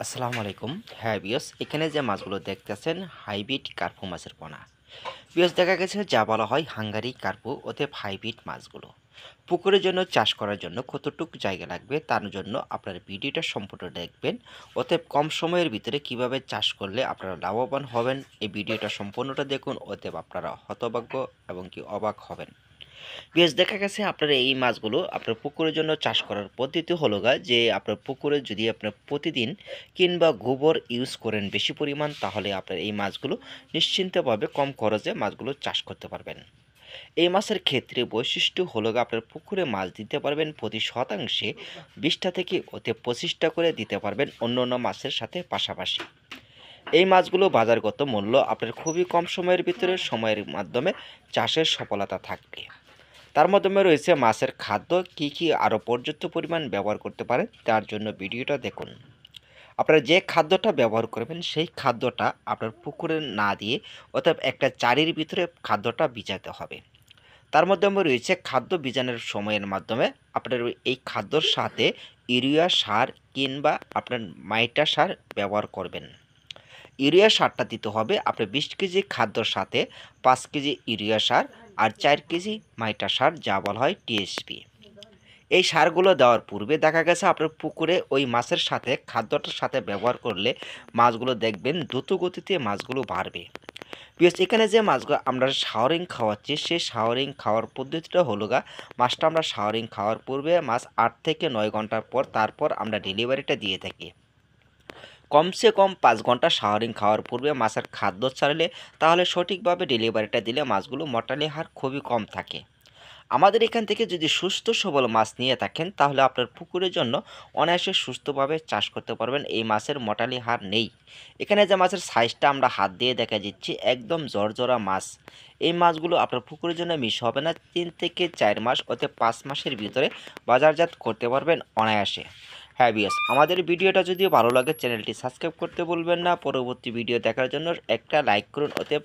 আসসালামু আলাইকুম। হ্যাঁ বিয়স, এখানে যে মাছগুলো দেখতেছেন হাইব্রিড কার্পু মাছের পোনা। বিয়স, দেখা গেছে যা বলা হয় হাঙ্গারি কার্পু, অতএব হাইব্রিড মাছগুলো পুকুরের জন্য চাষ করার জন্য কতটুকু জায়গা লাগবে তার জন্য আপনার ভিডিওটা সম্পূর্ণ দেখবেন। অতএব কম সময়ের ভিতরে কিভাবে চাষ করলে আপনারা লাভবান হবেন, এই ভিডিওটা সম্পূর্ণটা দেখুন। অতএব আপনারা হতভাগ্য এবং কি অবাক হবেন। বেশ, দেখা গেছে আপনার এই মাছগুলো আপনার পুকুরের জন্য চাষ করার পদ্ধতি হলো যে আপনার পুকুরে যদি আপনার প্রতিদিন কিংবা গোবর ইউজ করেন বেশি পরিমাণ, তাহলে আপনার এই মাছগুলো নিশ্চিন্তভাবে কম খরচে মাছগুলো চাষ করতে পারবেন। এই মাছের ক্ষেত্রে বৈশিষ্ট্য হলো আপনার পুকুরে মাছ দিতে পারবেন প্রতি শতাংশে 20টা থেকে অতি 25টা করে দিতে পারবেন অন্য অন্য মাছের সাথে পাশাপাশি। এই মাছগুলো বাজারগত মূল্য আপনার খুবই কম সময়ের ভিতরে সময়ের মাধ্যমে চাষের সফলতা থাকবে। তার মাধ্যমে রয়েছে মাছের খাদ্য কি কি আরও পর্যাপ্ত পরিমাণ ব্যবহার করতে পারেন তার জন্য ভিডিওটা দেখুন। আপনারা যে খাদ্যটা ব্যবহার করবেন সেই খাদ্যটা আপনার পুকুরে না দিয়ে অর্থাৎ একটা চারির ভিতরে খাদ্যটা ভিজাতে হবে। তার মাধ্যমে রয়েছে খাদ্য বীজাণুর সময়ের মাধ্যমে আপনার এই খাদ্যর সাথে ইউরিয়া সার কিংবা আপনার মাইটা সার ব্যবহার করবেন। ইউরিয়া সারটা দিতে হবে আপনার 20 কেজি খাদ্যর সাথে 5 কেজি ইউরিয়া সার আর 4 কেজি মাইটা সার, যা বলা হয় টিএসপি। এই সারগুলো দেওয়ার পূর্বে দেখা গেছে আপনার পুকুরে ওই মাছের সাথে খাদ্যটার সাথে ব্যবহার করলে মাছগুলো দেখবেন দ্রুত গতিতে মাছগুলো বাড়বে। বিকজ এখানে যে মাছগুলো আমরা শাওয়ারিং খাওয়াচ্ছি সেই শাওয়ারিং খাওয়ার পদ্ধতিটা হলো মাছটা আমরা শাওয়ারিং খাওয়ার পূর্বে মাছ 8 থেকে 9 ঘন্টার পর তারপর আমরা ডেলিভারিটা দিয়ে থাকি। কমসে কম 5 ঘন্টা শাওয়ারিং খাওয়ার পূর্বে মাছের খাদ্য ছাড়লে তাহলে সঠিকভাবে ডেলিভারিটা দিলে মাছগুলো মর্টালি হার খুবই কম থাকে। আমাদের এখান থেকে যদি সুস্থ সবল মাছ নিয়ে থাকেন তাহলে আপনার পুকুরের জন্য অনায়াসে সুস্থভাবে চাষ করতে পারবেন। এই মাছের মর্টালি হার নেই। এখানে যে মাছের সাইজটা আমরা হাত দিয়ে দেখা দিচ্ছি একদম জর্জরা মাছ। এই মাছগুলো আপনার পুকুরের জন্য মিস হবে না। 3 থেকে 4 মাস অর্থাৎ 5 মাসের ভিতরে বাজারজাত করতে পারবেন অনায়াসে। হ্যাঁ বিয়াস, আমাদের ভিডিওটা যদি ভালো লাগে চ্যানেলটি সাবস্ক্রাইব করতে ভুলবেন না। পরবর্তী ভিডিও দেখার জন্য একটা লাইক করুন। অতএব